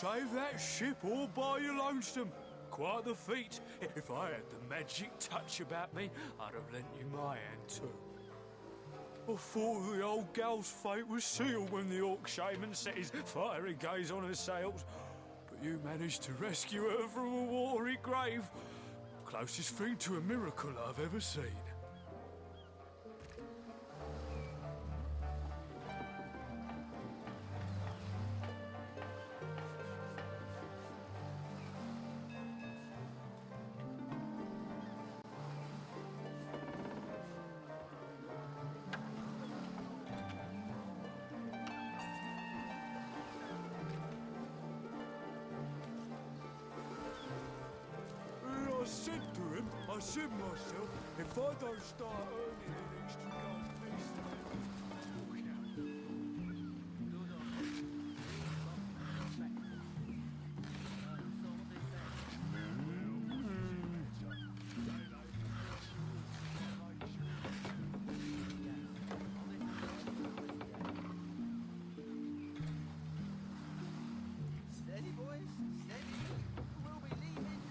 Save that ship all by your lonesome. Quite the feat. If I had the magic touch about me, I'd have lent you my hand too. I thought the old gal's fate was sealed when the orc shaman set his fiery gaze on her sails. But you managed to rescue her from a watery grave. Closest thing to a miracle I've ever seen. I said myself, if I don't start earning an extra gold piece, Steady, boys, steady. We'll be leaving.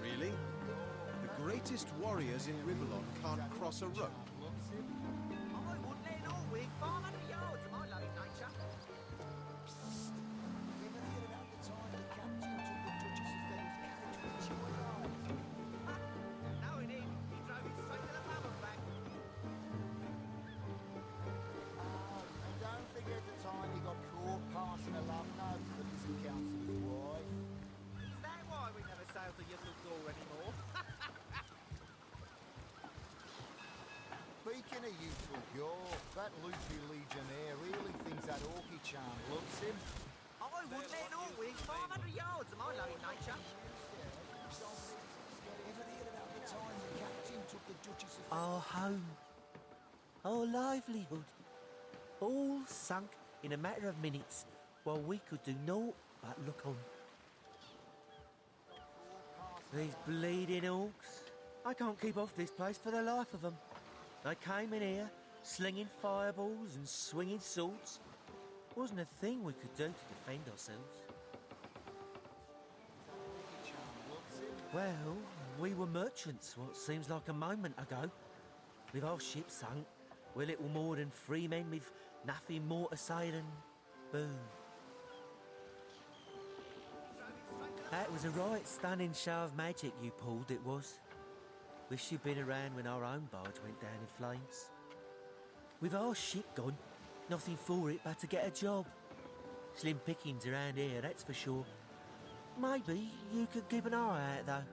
Really? The greatest warriors in Riverlon can't cross a rope. I wouldn't let an all wig 500 yards of my loving nature. Psst. You ever hear about the time the captain took the Duchess of Feather's carriage with joyride? No, he didn't. He drove it straight to the pub and back. And don't forget the time he got caught passing a love note to the missing councillor's wife. Is that why we never sail to your little door anymore? Speaking of youthful pure, that loopy legionnaire really thinks that orky charm loves him. I wouldn't let an all wig 500 yards of my loving nature. Ever hear about the time the captain took the Duchess of... Our home, our livelihood, all sunk in a matter of minutes while we could do naught but look on. These bleeding orcs. I can't keep off this place for the life of them. They came in here, slinging fireballs and swinging swords. Wasn't a thing we could do to defend ourselves. Well, we were merchants what seems like a moment ago. With our ship sunk, we're little more than free men with nothing more to say than boom. That was a right stunning show of magic you pulled, it was. Wish you'd been around when our own barge went down in flames. With our ship gone, nothing for it but to get a job. Slim pickings around here, that's for sure. Maybe you could keep an eye out, though.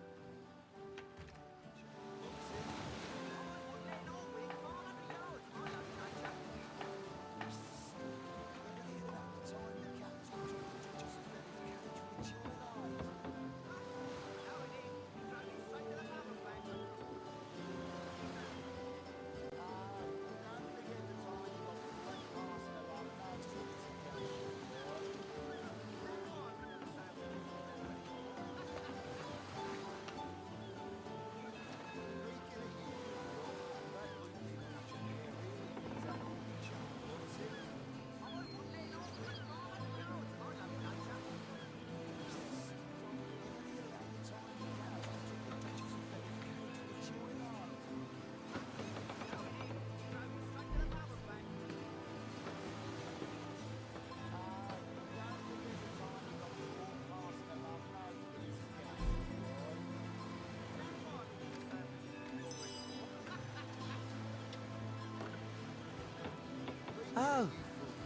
Oh,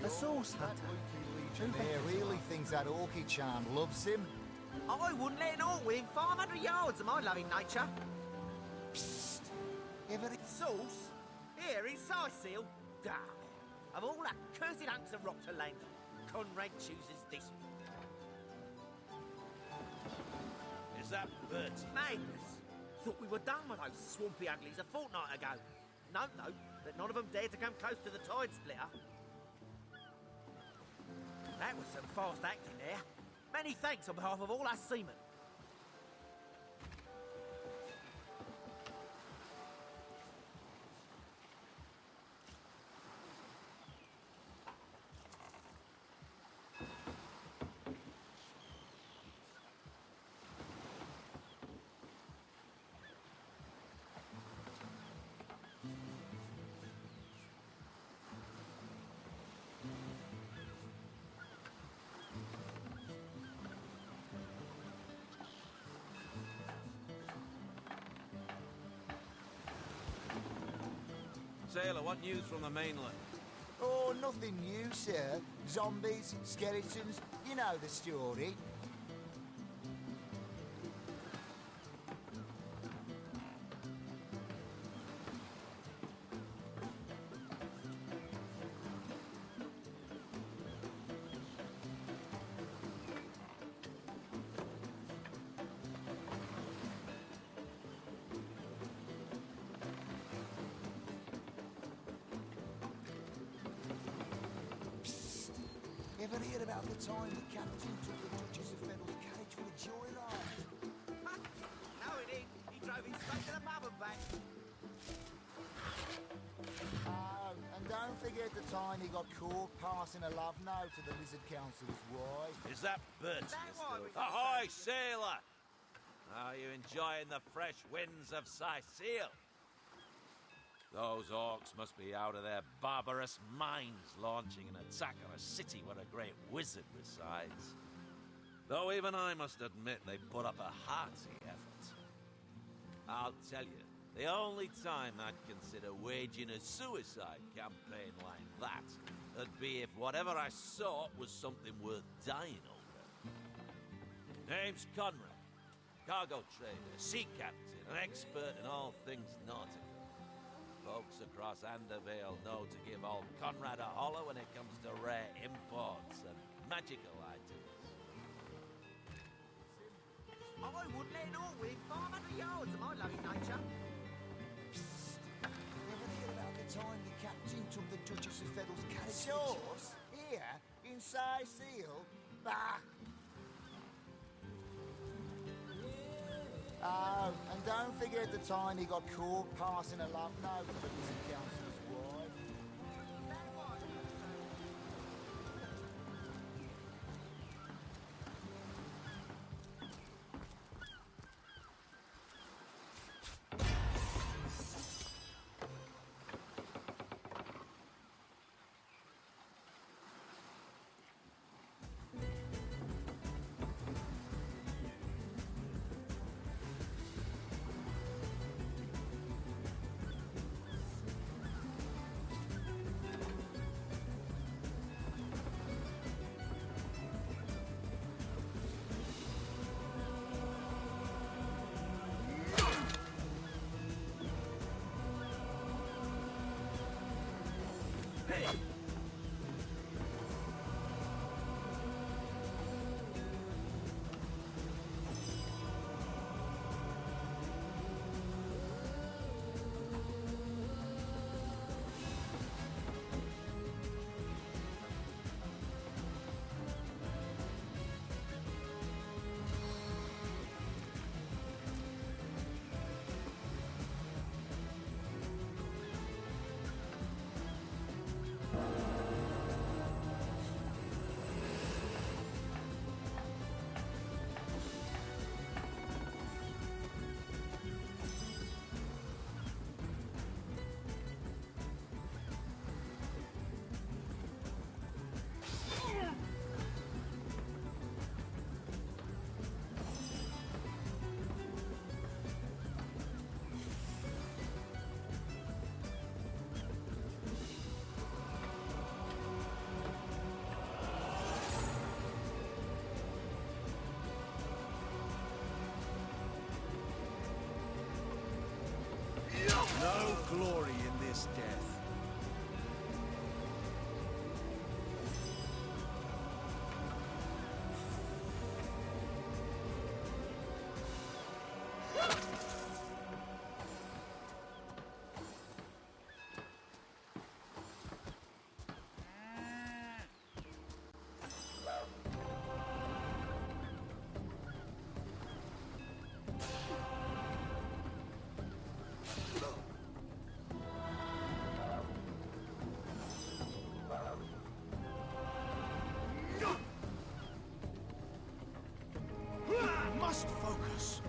a source hunter. That loopy legionnaire really thinks that orky charm loves him. I wouldn't let an all wig 500 yards of my loving nature. Psst. Ever... Sauce? Here in Seal. Damn. Of all that cursed hunks of rock to land, Conrad chooses this one. Is that Bertie? Magnus. Thought we were done with those swampy uglies a fortnight ago. Note, though, that none of them dared to come close to the tide splitter. That was some fast acting there. Many thanks on behalf of all us seamen. Sailor, what news from the mainland? Oh, nothing new, sir. Zombies, skeletons, you know the story. Ever hear about the time the captain took the Duchess of Fennel's carriage for a joyride? No, he didn't. He drove it straight to the pub and back. Oh, and don't forget the time he got caught passing a love note to the Lizard Council's wife. Is that Bertie? That one we- Ahoy, sailor! Are you enjoying the fresh winds of Sicile? Those orcs must be out of their barbarous minds launching an attack on a city where a great wizard resides. Though even I must admit they put up a hearty effort. I'll tell you, the only time I'd consider waging a suicide campaign like that would be if whatever I sought was something worth dying over. Name's Conrad, cargo trader, sea captain, an expert in all things nautical. Folks across Andervale know to give old Conrad a holler when it comes to rare imports and magical items. I wouldn't let an wing 500 yards of my lovely nature. Ever hear about the time the captain took the Duchess of Fennel's carriage? Yours? Here, in Sicile? Bah! Oh, and don't forget the time he got caught passing a love note to the Lizard Council's wife. No glory in this death. dangerous.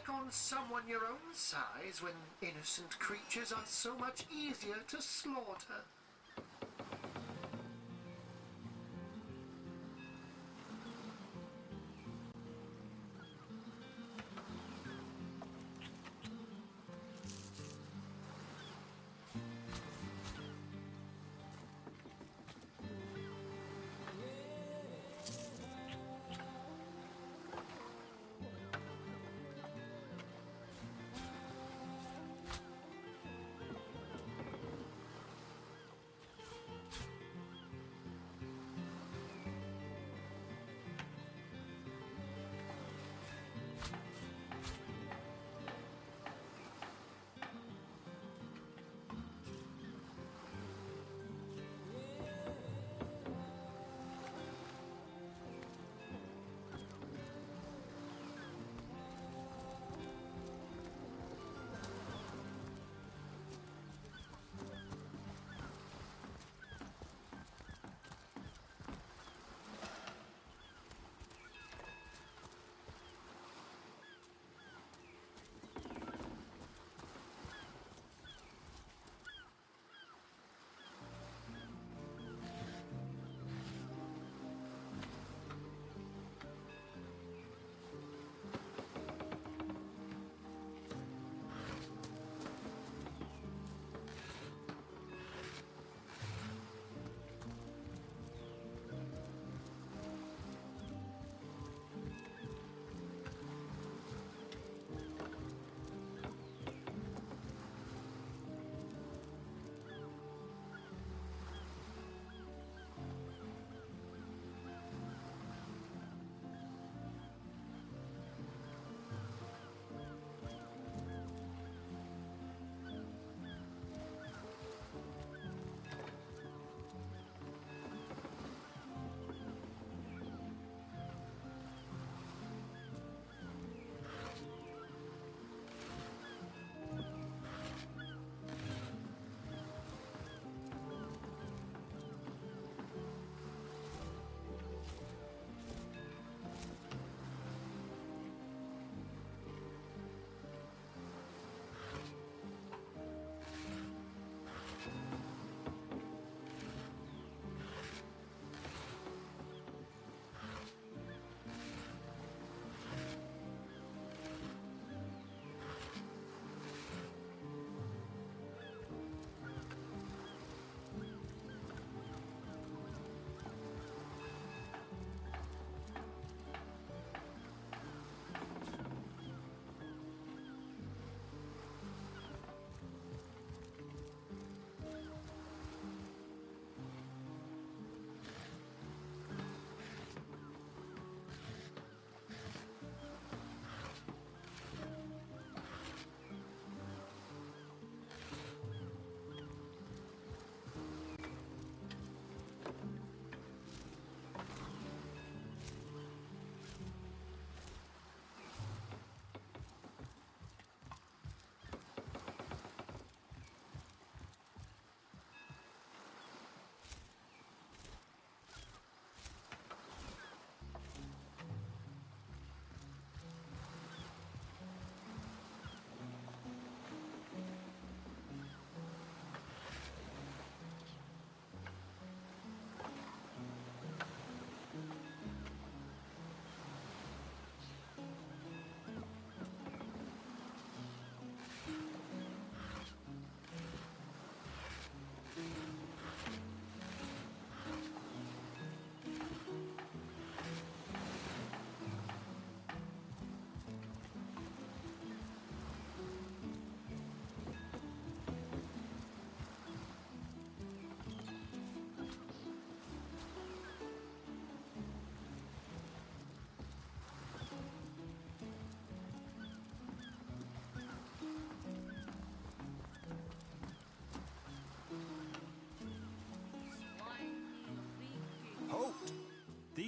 On someone your own size when innocent creatures are so much easier to slaughter.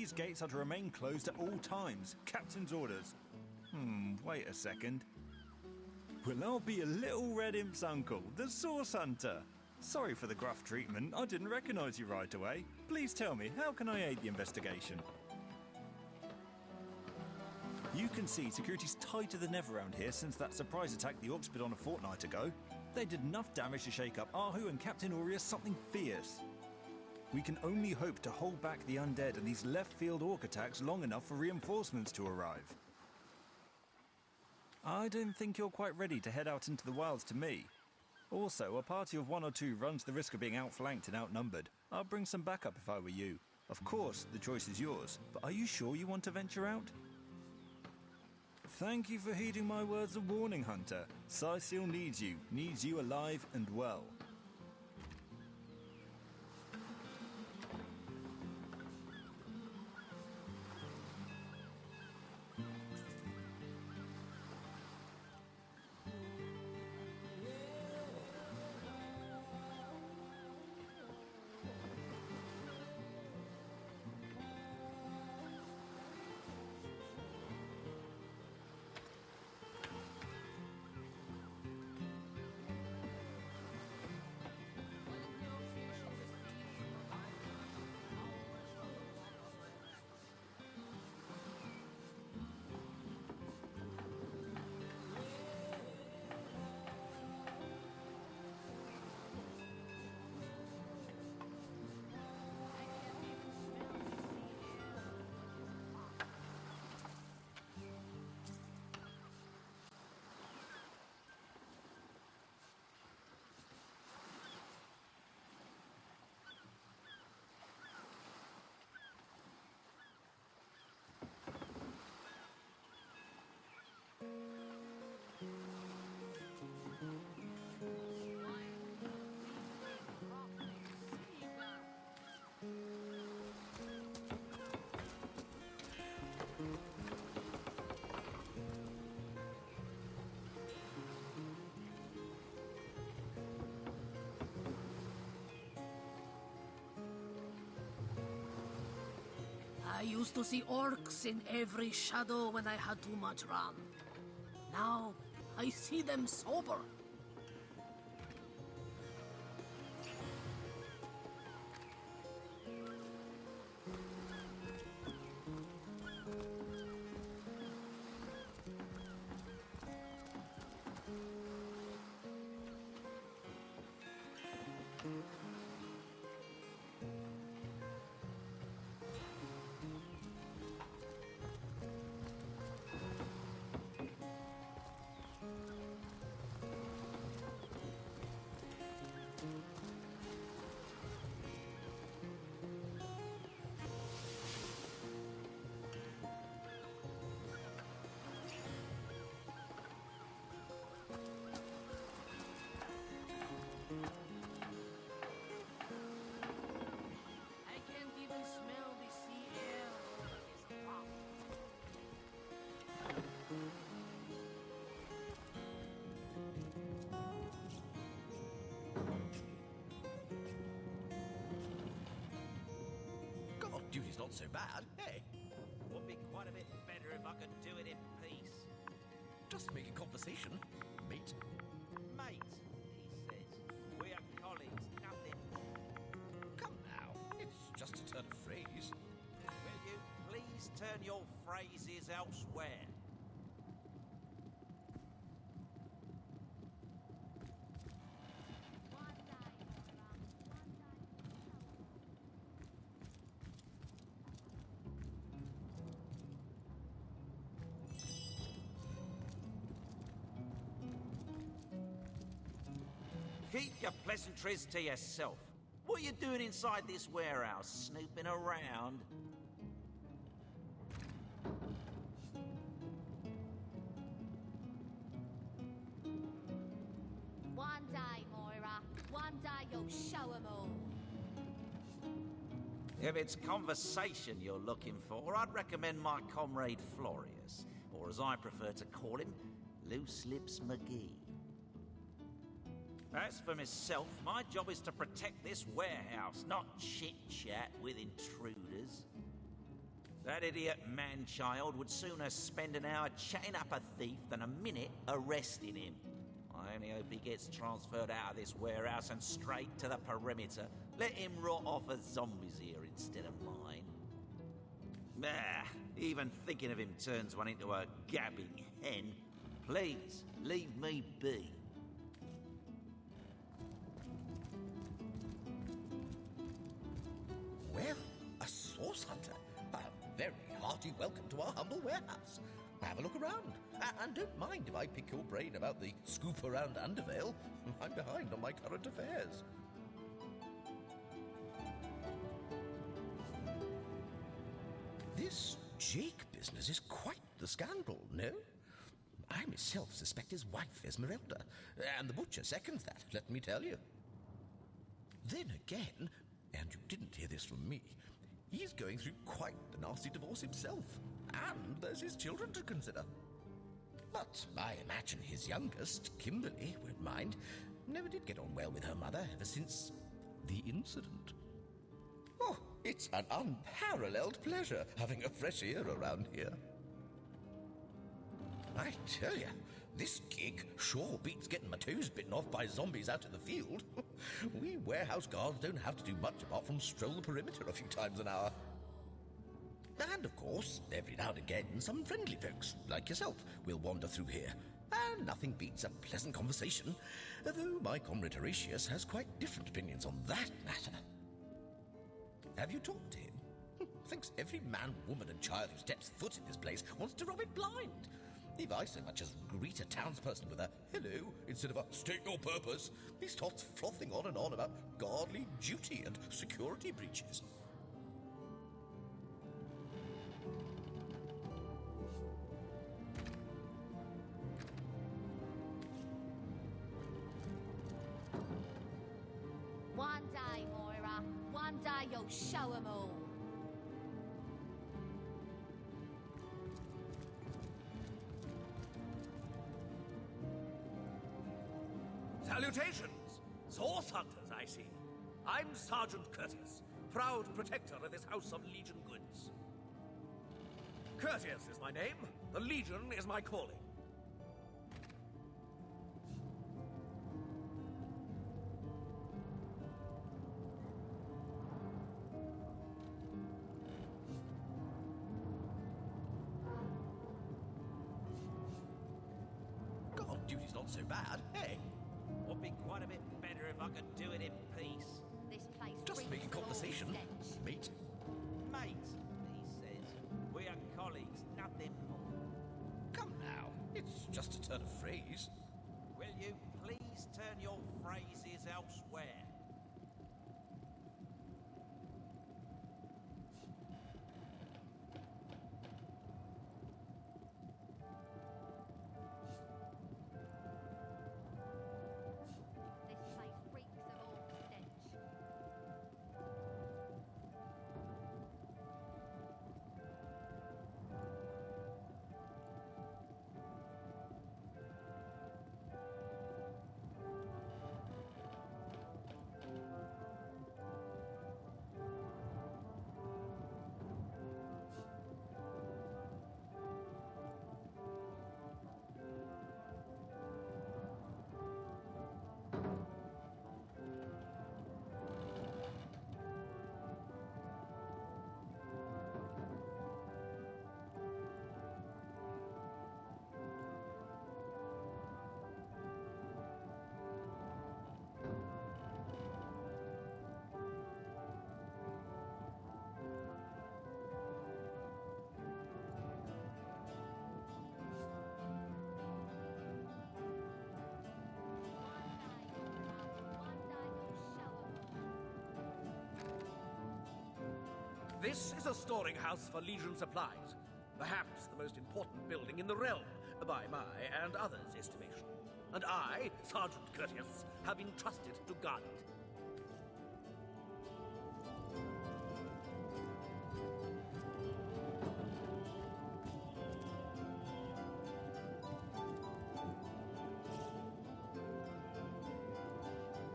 These gates are to remain closed at all times. Captain's orders. Wait a second. Well, I'll be a little red imp's uncle, the Source Hunter. Sorry for the gruff treatment. I didn't recognize you right away. Please tell me, how can I aid the investigation? You can see security's tighter than ever around here since that surprise attack the Orcs did on a fortnight ago. They did enough damage to shake up Ahu and Captain Aureus something fierce. We can only hope to hold back the undead and these left-field Orc attacks long enough for reinforcements to arrive. I don't think you're quite ready to head out into the wilds to me. Also, a party of 1 or 2 runs the risk of being outflanked and outnumbered. I'll bring some backup if I were you. Of course, the choice is yours, but are you sure you want to venture out? Thank you for heeding my words of warning, Hunter. Cyseal needs you alive and well. I used to see orcs in every shadow when I had too much rum. Now, I see them sober. I can't even smell the sea air. It's a problem. God, duty's not so bad. Hey, Would be quite a bit better if I could do it in peace. just making conversation, mate. Mate, he says. We are colleagues, nothing more. Come now, it's just a turn of phrase. Will you please turn your phrases elsewhere? Keep your pleasantries to yourself. What are you doing inside this warehouse, snooping around? One day, Moira. One day you'll show 'em all. If it's conversation you're looking for, I'd recommend my comrade Florius, or as I prefer to call him, Loose Lips McGee. As for myself, my job is to protect this warehouse, not chit-chat with intruders. That idiot man-child would sooner spend an hour chatting up a thief than a minute arresting him. I only hope he gets transferred out of this warehouse and straight to the perimeter. Let him rot off as zombies here instead of mine. Ah, even thinking of him turns one into a gabbing hen. Please, leave me be. Well, a source hunter. A very hearty welcome to our humble warehouse. Have a look around. And don't mind if I pick your brain about the scoop around Undervale. I'm behind on my current affairs. This Jake business is quite the scandal, no? I myself suspect his wife, Esmeralda, and the butcher seconds that, let me tell you. Then again, and you didn't hear this from me, he's going through quite the nasty divorce himself, and there's his children to consider. But I imagine his youngest, Kimberly, won't mind. Never did get on well with her mother ever since the incident. Oh, it's an unparalleled pleasure having a fresh ear around here. I tell you, this gig sure beats getting my toes bitten off by zombies out in the field. We warehouse guards don't have to do much apart from stroll the perimeter a few times an hour. And of course, every now and again, some friendly folks, like yourself, will wander through here. And nothing beats a pleasant conversation, though my comrade Horatius has quite different opinions on that matter. Have you talked to him? Thinks every man, woman, and child who steps foot in this place wants to rob it blind. If I so much as greet a townsperson with a hello instead of a state your purpose, he starts frothing on and on about guardly duty and security breaches. One day, Moira. One day you'll show 'em all. Salutations! Source hunters, I see. I'm Sergeant Curtius, proud protector of this house of Legion goods. Curtius is my name. The Legion is my calling. God, duty's not so bad, hey? Would be quite a bit better if I could do it in peace. This place Just reeks making of all conversation, stench. mate. Mate, he says. We are colleagues, nothing more. Come now, it's just a turn of phrase. Will you please turn your phrases elsewhere? This place reeks of all stench. This is a storing house for Legion supplies. Perhaps the most important building in the realm, by my and others' estimation. And I, Sergeant Curtius, have been trusted to guard it.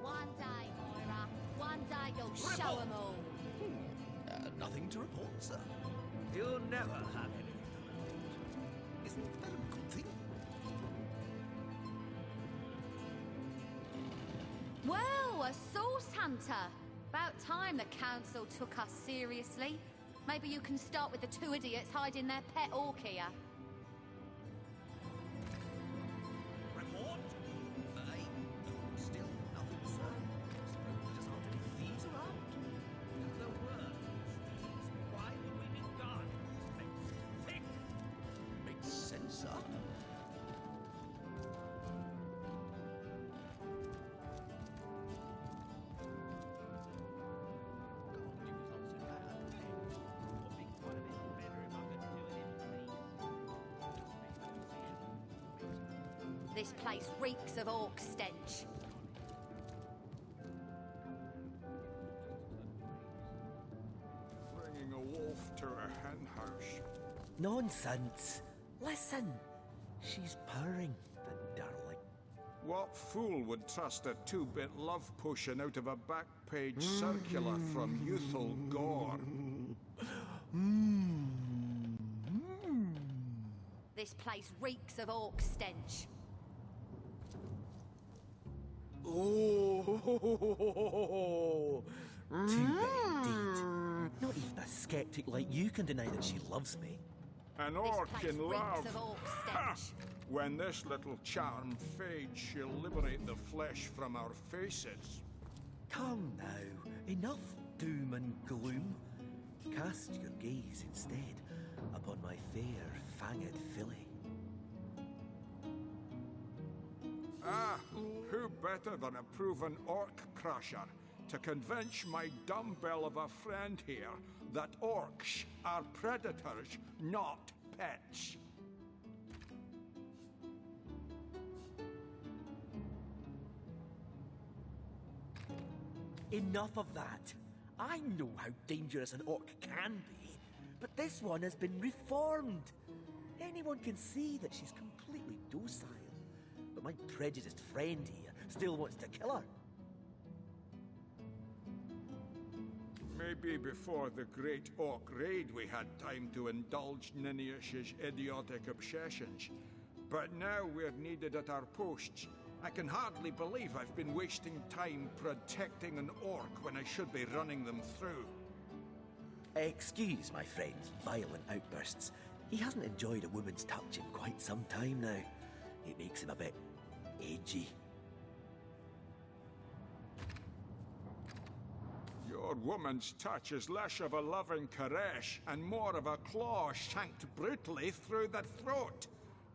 One day, Moira. One day you'll show 'em all. Nothing to report, sir. He'll never have anything to report. Isn't that a good thing? Well, a source hunter. About time the council took us seriously. Maybe you can start with the two idiots hiding their pet orc here. Report? Still nothing, sir. Suppose there just aren't any thieves around? If there were thieves, why would we be guarding this place? Think! Makes sense, sir. This place reeks of orc stench. Bringing a wolf to a hen house. Nonsense. Listen. She's purring, the darling. What fool would trust a two-bit love potion out of a back-page circular from youthful gore? This place reeks of orc stench. Oh, too bad indeed. Not even a skeptic like you can deny that she loves me. An This orc place in reeks love. of orc Ha! stench. When this little charm fades, she'll liberate the flesh from our faces. Come now, enough doom and gloom. Cast your gaze instead upon my fair, fanged filly. Ah, who better than a proven orc crusher to convince my dumbbell of a friend here that orcs are predators, not pets? Enough of that. I know how dangerous an orc can be, but this one has been reformed. Anyone can see that she's completely docile, but my prejudiced friend here still wants to kill her. Maybe before the great orc raid we had time to indulge Ninius's idiotic obsessions. But now we're needed at our posts. I can hardly believe I've been wasting time protecting an orc when I should be running them through. Excuse my friend's violent outbursts. He hasn't enjoyed a woman's touch in quite some time now. It makes him a bit edgy. Your woman's touch is less of a loving caress and more of a claw shanked brutally through the throat.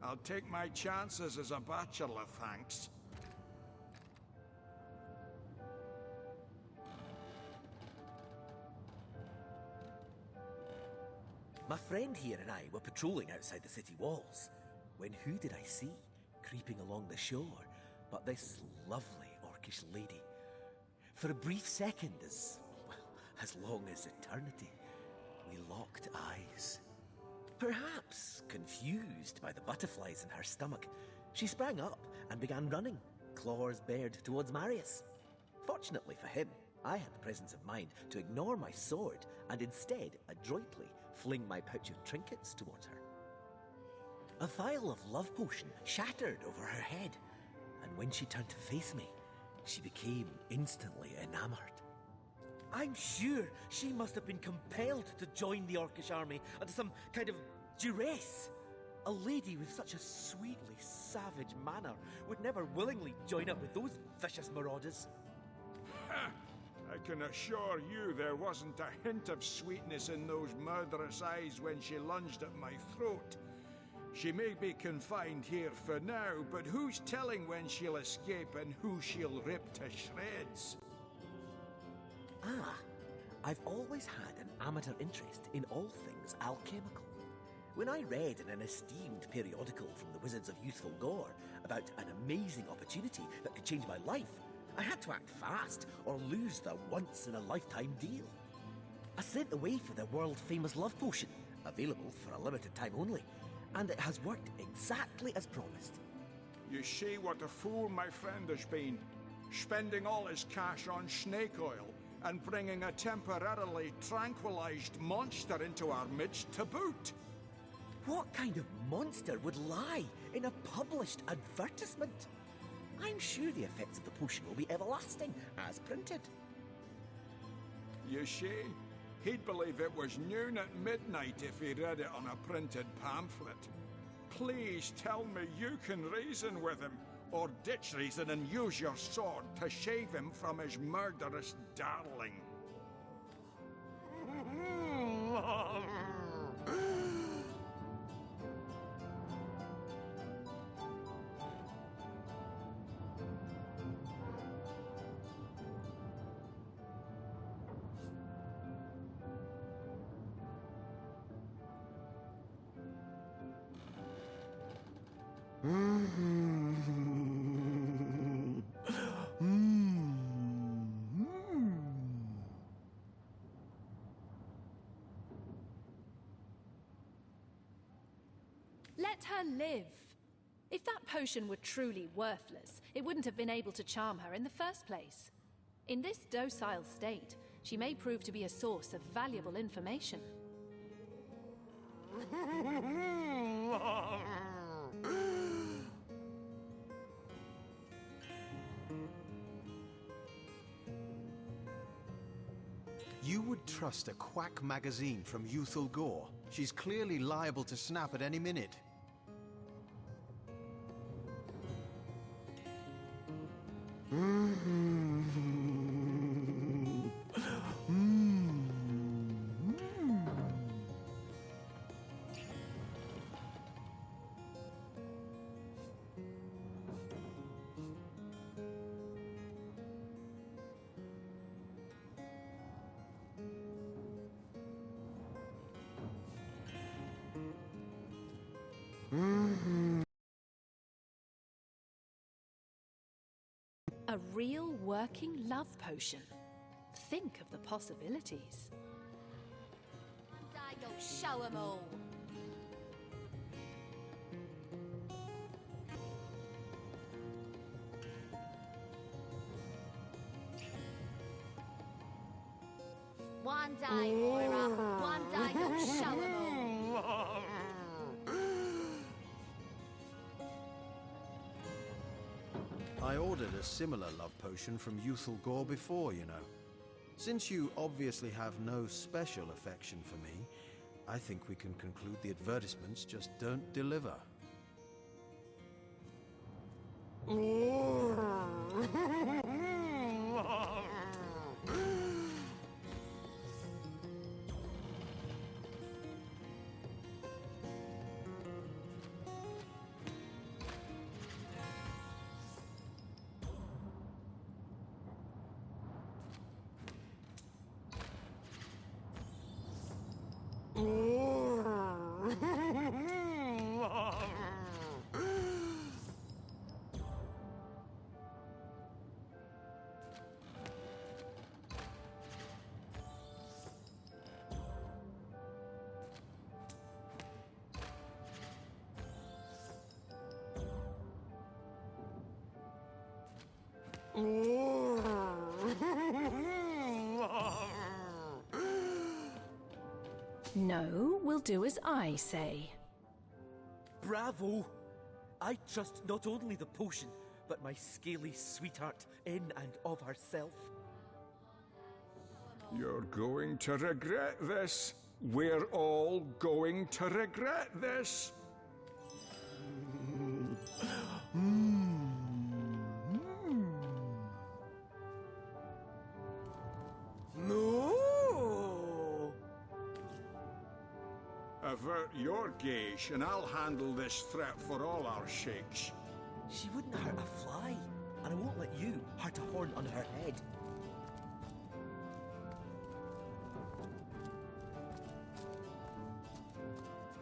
I'll take my chances as a bachelor, thanks. My friend here and I were patrolling outside the city walls, when who did I see creeping along the shore but this lovely orcish lady? For a brief second, as long as eternity, we locked eyes. Perhaps confused by the butterflies in her stomach, she sprang up and began running, claws bared towards Marius. Fortunately for him, I had the presence of mind to ignore my sword and instead adroitly fling my pouch of trinkets towards her. A vial of love potion shattered over her head, and when she turned to face me, she became instantly enamored. I'm sure she must have been compelled to join the Orcish army under some kind of duress. A lady with such a sweetly savage manner would never willingly join up with those vicious marauders. I can assure you there wasn't a hint of sweetness in those murderous eyes when she lunged at my throat. She may be confined here for now, but who's telling when she'll escape and who she'll rip to shreds? Ah, I've always had an amateur interest in all things alchemical. When I read in an esteemed periodical from the Wizards of Youthful Gore about an amazing opportunity that could change my life, I had to act fast or lose the once-in-a-lifetime deal. I sent away for the world-famous love potion, available for a limited time only, and it has worked exactly as promised. You see what a fool my friend has been, spending all his cash on snake oil, and bringing a temporarily tranquilized monster into our midst to boot. What kind of monster would lie in a published advertisement? I'm sure the effects of the potion will be everlasting, as printed. You see, he'd believe it was noon at midnight if he read it on a printed pamphlet. Please tell me you can reason with him, or ditch reason and use your sword to shave him from his murderous darling. Let her live. If that potion were truly worthless, it wouldn't have been able to charm her in the first place. In this docile state, she may prove to be a source of valuable information. You would trust a quack magazine from Youthful Gore. She's clearly liable to snap at any minute. A real working love potion. Think of the possibilities. One day you'll show 'em all. One day, Moira. One day you'll show 'em all. I ordered a similar love potion from Youthful Gore before, you know. Since you obviously have no special affection for me, I think we can conclude the advertisements just don't deliver. No, we'll do as I say. Bravo! I trust not only the potion, but my scaly sweetheart in and of herself. You're going to regret this. We're all going to regret this. No! Avert your gaze, and I'll handle this threat for all our shakes. She wouldn't hurt a fly, and I won't let you hurt a horn on her head.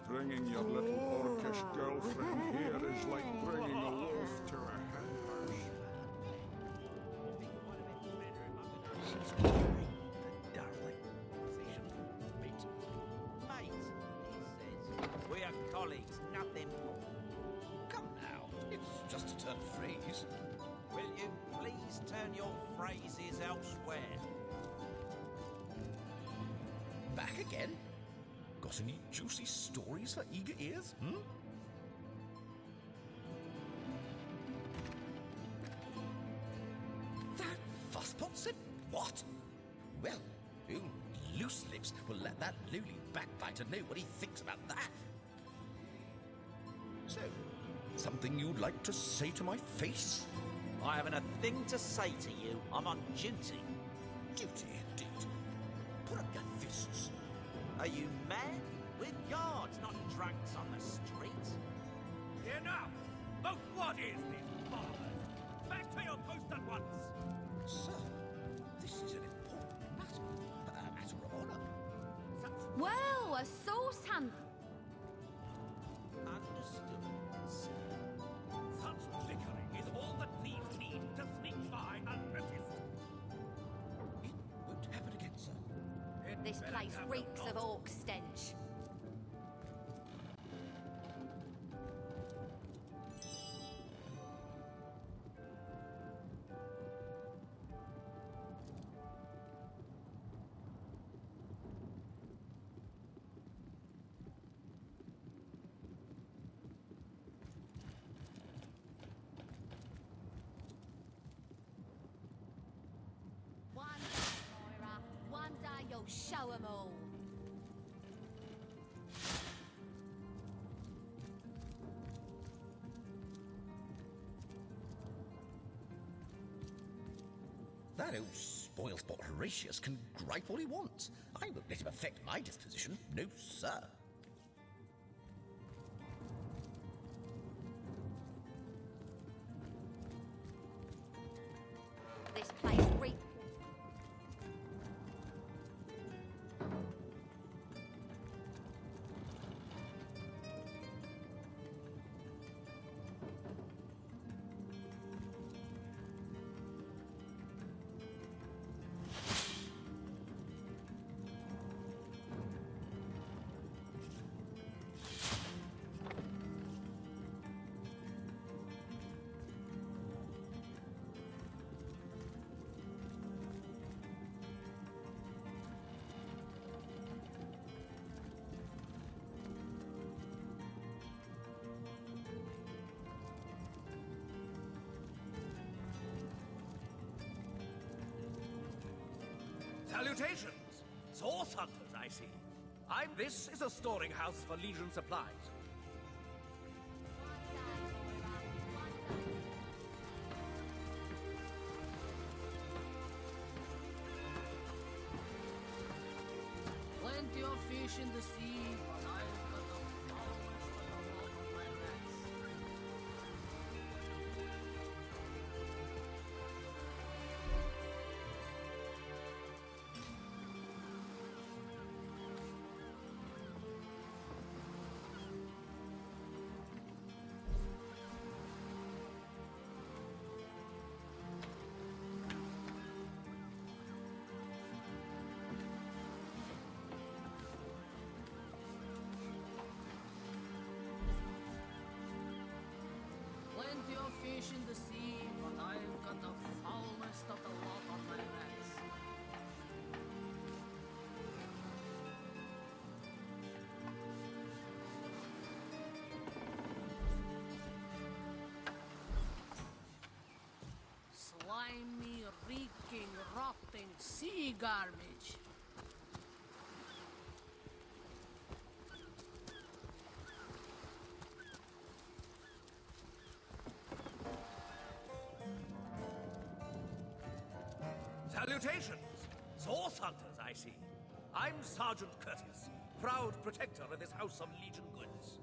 Bringing your little orcish girlfriend here is like bringing a loaf to a henhouse. She's boring, the darling. Mate, he says. We are colleagues, nothing more. Come now, it's just a turn of phrase. Will you please turn your phrases elsewhere? again? Got any juicy stories for eager ears, hmm? That fusspot said what? Well, only loose lips will let that lowly backbiter know what he thinks about that. So, something you'd like to say to my face? I haven't a thing to say to you. I'm on duty. Duty, indeed. Put up your fists. Are you mad? We're guards, not drunks on the streets. Enough! But what is this, barbers? Back to your post at once! Sir, this is an important matter. A matter of honor. Well, a sauce hand. Understood, sir. Such flickering is all that thieves need to sneak by unnoticed. It won't happen again, sir. This place reeks of orc stench. One day, Moira, one day you'll show 'em all. That old spoilsport Horatius can gripe all he wants. I won't let him affect my disposition. No, sir. This place reeks. Salutations! Source hunters, I see. This is a storing house for Legion supplies. Plenty of fish in the sea, but I've got the foulest of the lot on my hands. Plenty of fish in the sea, but I've got the foulest of the lot on my hands. Slimy, reeking, rotting sea garbage. Salutations! Source hunters, I see. I'm Sergeant Curtis, proud protector of this house of Legion goods.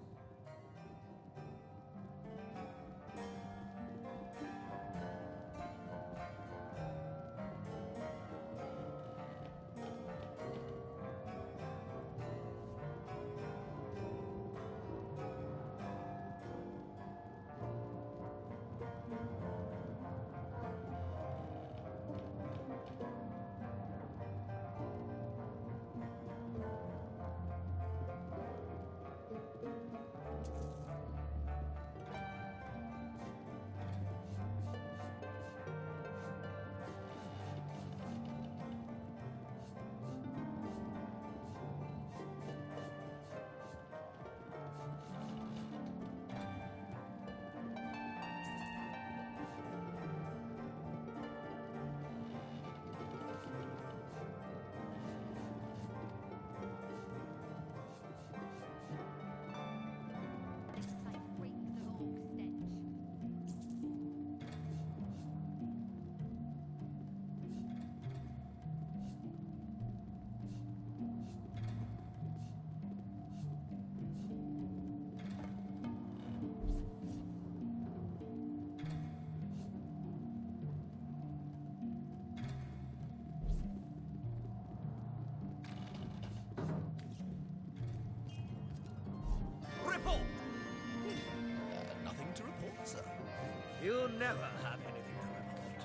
You never have anything to report.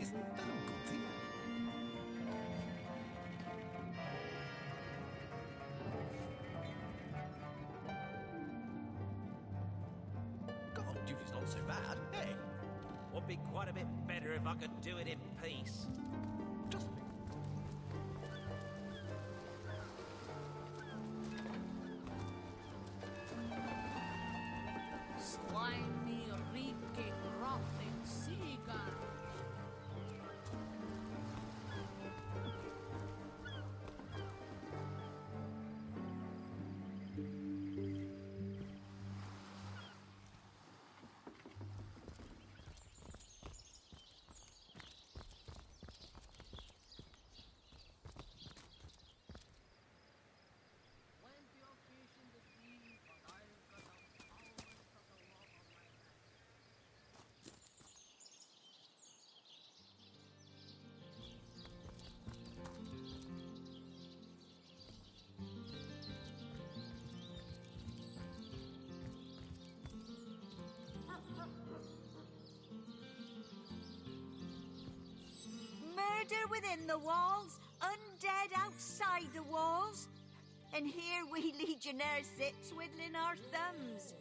Isn't that a good thing? Guard duty's not so bad, hey? Would be quite a bit better if I could do it in peace. Just Slimy, reeking, rotting seagull. Plenty of fish in the sea, but I've got a power cut a lot on my back. Murder within the walls, undead outside the walls. And here we legionnaires sit twiddling our thumbs.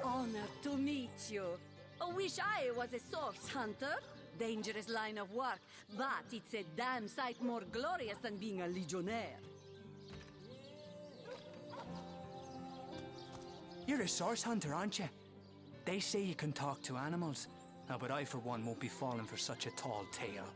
Honor to meet you. I wish I was a source hunter. Dangerous line of work, but it's a damn sight more glorious than being a legionnaire. You're a source hunter, aren't you? They say you can talk to animals. Now, but I, for one, won't be falling for such a tall tale.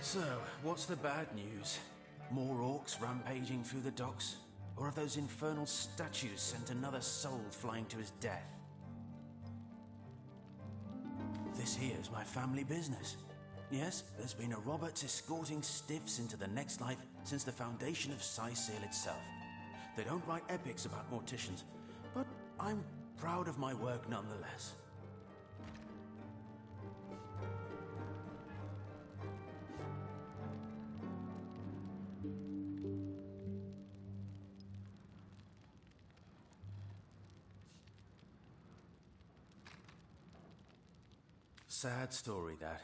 So, what's the bad news? More orcs rampaging through the docks? Or have those infernal statues sent another soul flying to his death? This here is my family business. Yes, there's been a Roberts escorting stiffs into the next life since the foundation of Seal itself. They don't write epics about morticians, but I'm proud of my work nonetheless. Sad story, that.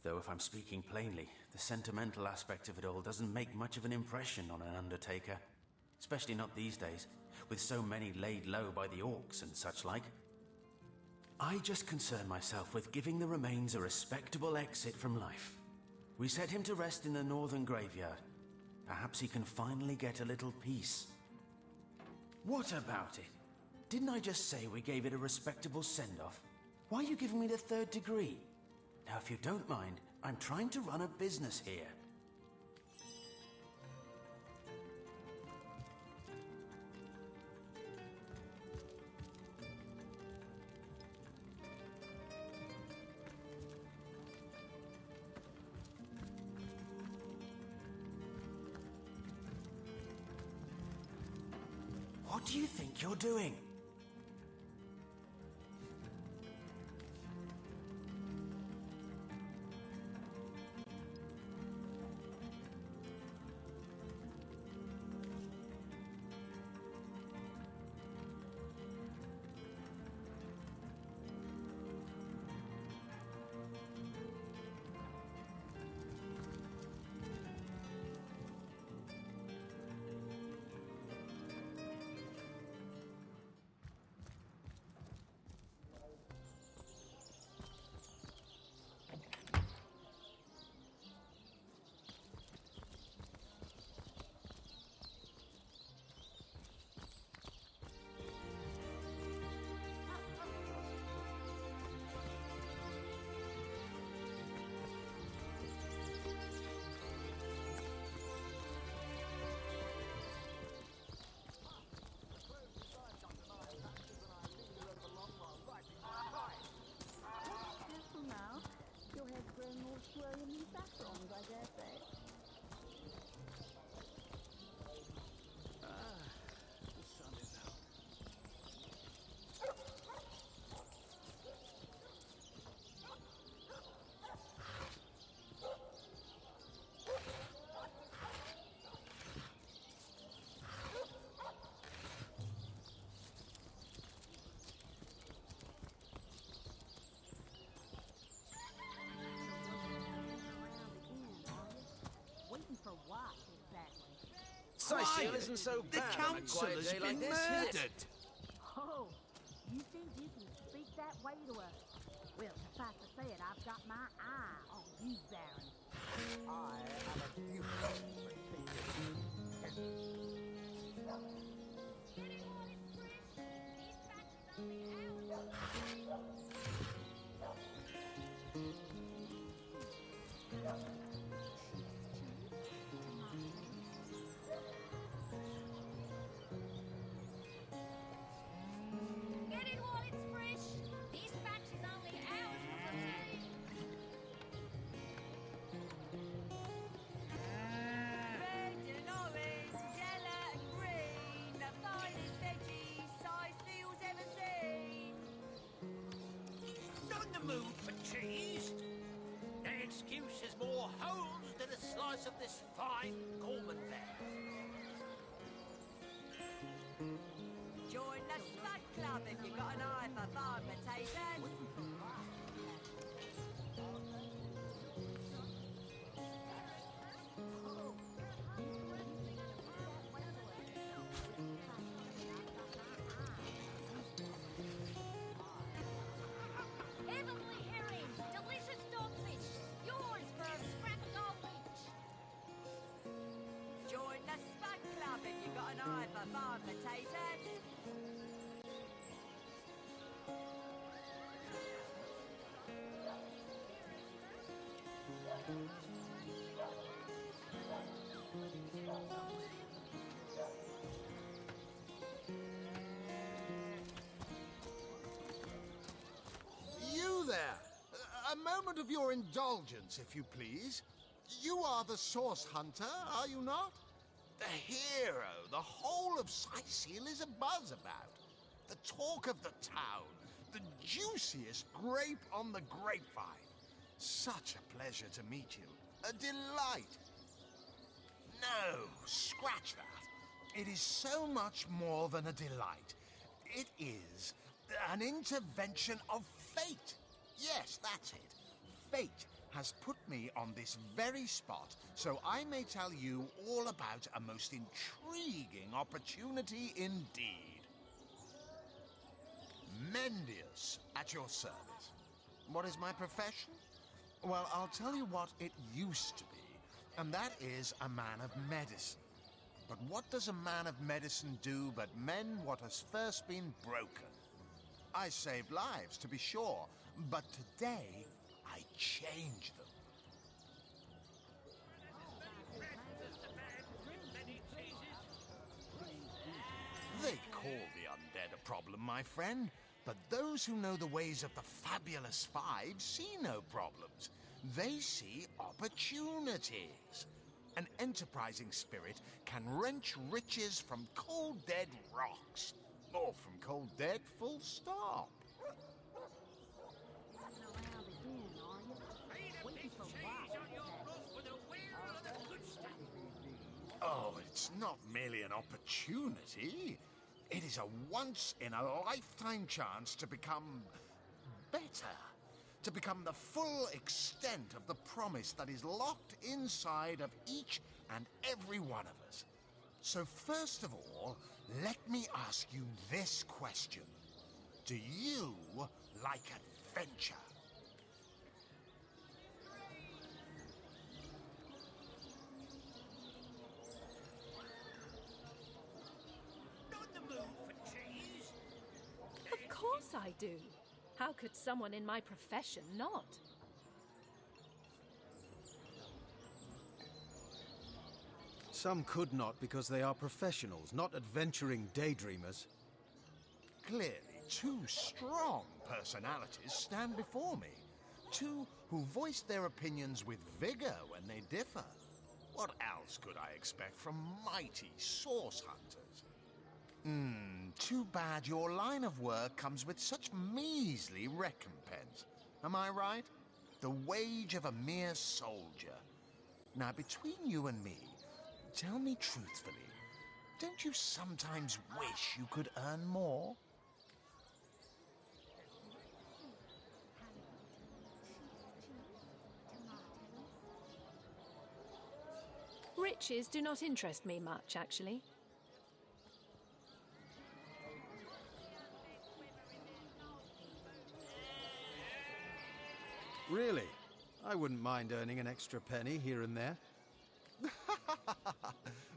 Though if I'm speaking plainly, the sentimental aspect of it all doesn't make much of an impression on an undertaker. Especially not these days, with so many laid low by the orcs and such like. I just concern myself with giving the remains a respectable exit from life. We set him to rest in the northern graveyard. Perhaps he can finally get a little peace. What about it? Didn't I just say we gave it a respectable send-off? Why are you giving me the 3rd degree? Now, if you don't mind, I'm trying to run a business here. What do you think you're doing? Seal isn't so bad. The council has been murdered. Oh, you think you can speak that way to us? Well, suffice to say it, I've got my eye on you, Baron. I am a beautiful Get it while it's fresh. This batch is only ours for the day. Red and orange, yellow and green, the finest veggies Seal's ever seen. Not in the mood for cheese. That excuse is more holes than a slice of this fine Gorman fare. Join the Spud Club if you've got an eye for farm potatoes. Heavenly herring, delicious dogfish, yours for a scrap of gold each. Join the Spud Club if you've got an eye for farm potatoes. moment of your indulgence, if you please. You are the source hunter, are you not? The hero the whole of Sightseal is abuzz about. The talk of the town. The juiciest grape on the grapevine. Such a pleasure to meet you. A delight. No, scratch that. It is so much more than a delight. It is an intervention of fate. Yes, that's it. Fate has put me on this very spot so I may tell you all about a most intriguing opportunity indeed. Mendius, at your service. What is my profession? Well, I'll tell you what it used to be, and that is a man of medicine. But what does a man of medicine do but mend what has first been broken? I saved lives, to be sure, but today I change them. They call the undead a problem, my friend, but those who know the ways of the Fabulous Five see no problems. They see opportunities. An enterprising spirit can wrench riches from cold dead rocks, or from cold dead full stop. Oh, it's not merely an opportunity. It is a once-in-a-lifetime chance to become better. To become the full extent of the promise that is locked inside of each and every one of us. So first of all, let me ask you this question. Do you like adventure? Of course I do. How could someone in my profession not? Some could not because they are professionals, not adventuring daydreamers. Clearly, two strong personalities stand before me. Two who voice their opinions with vigor when they differ. What else could I expect from mighty source hunters? Too bad your line of work comes with such measly recompense. Am I right? The wage of a mere soldier. Now, between you and me, tell me truthfully, don't you sometimes wish you could earn more? Riches do not interest me much, actually. Really? I wouldn't mind earning an extra penny here and there.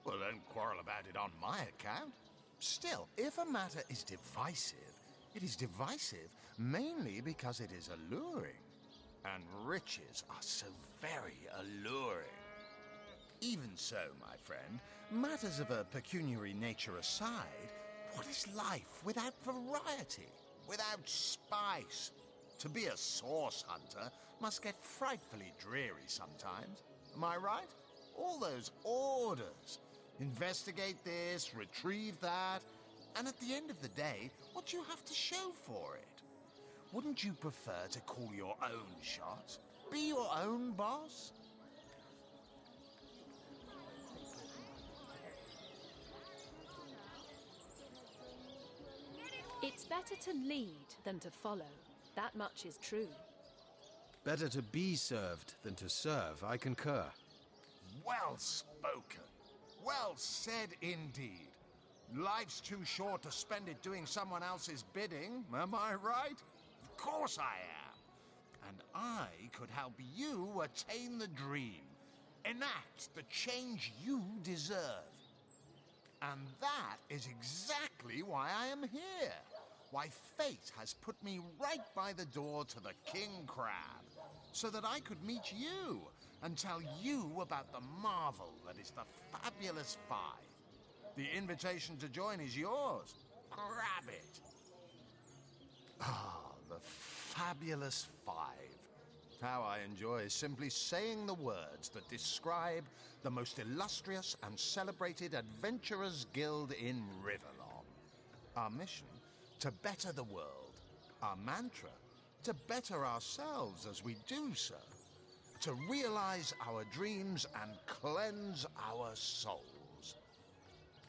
Well, don't quarrel about it on my account. Still, if a matter is divisive, it is divisive mainly because it is alluring. And riches are so very alluring. Even so, my friend, matters of a pecuniary nature aside, what is life without variety, without spice? To be a source hunter must get frightfully dreary sometimes. Am I right? All those orders. Investigate this, retrieve that. And at the end of the day, what do you have to show for it? Wouldn't you prefer to call your own shots? Be your own boss? It's better to lead than to follow. That much is true. Better to be served than to serve, I concur. Well spoken. Well said indeed. Life's too short to spend it doing someone else's bidding, am I right? Of course I am. And I could help you attain the dream. Enact the change you deserve. And that is exactly why I am here. Why fate has put me right by the door to the King Crab, so that I could meet you and tell you about the marvel that is the Fabulous Five. The invitation to join is yours. Grab it. Ah, the Fabulous Five. how I enjoy simply saying the words that describe the most illustrious and celebrated adventurers' guild in Riverlon. Our mission, to better the world. Our mantra, to better ourselves as we do so. To realize our dreams and cleanse our souls.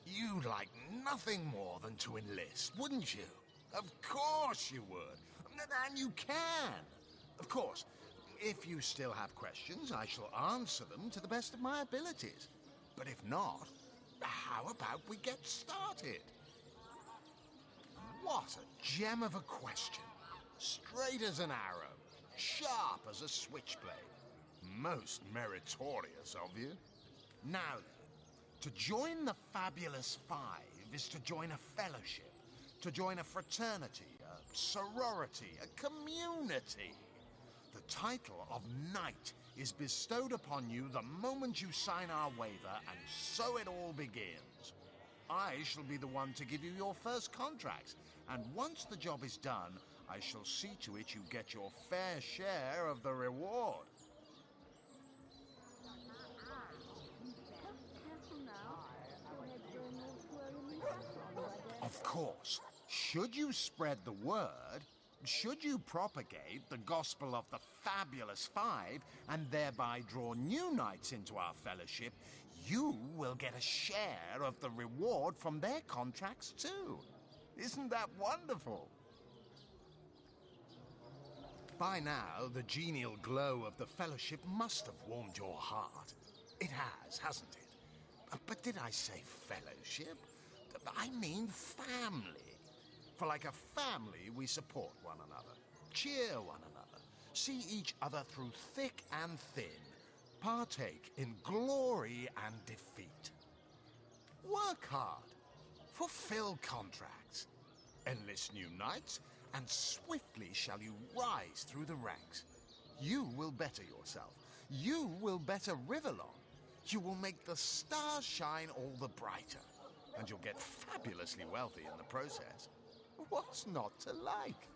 You'd like nothing more than to enlist, wouldn't you? Of course you would. And you can. Of course, if you still have questions, I shall answer them to the best of my abilities. But if not, how about we get started? What a gem of a question. Straight as an arrow, sharp as a switchblade. Most meritorious of you. Now then, to join the Fabulous Five is to join a fellowship, to join a fraternity, a sorority, a community. The title of Knight is bestowed upon you the moment you sign our waiver, and so it all begins. I shall be the one to give you your first contracts, and once the job is done, I shall see to it you get your fair share of the reward. Of course, should you spread the word, should you propagate the gospel of the Fabulous Five and thereby draw new knights into our fellowship, you will get a share of the reward from their contracts too. Isn't that wonderful? By now, the genial glow of the fellowship must have warmed your heart. It has, hasn't it? But did I say fellowship? I mean family. For like a family, we support one another, cheer one another, see each other through thick and thin, partake in glory and defeat. Work hard, fulfill contracts, enlist new knights, and swiftly shall you rise through the ranks. You will better yourself. You will better Riverlon. You will make the stars shine all the brighter, and you'll get fabulously wealthy in the process. What's not to like?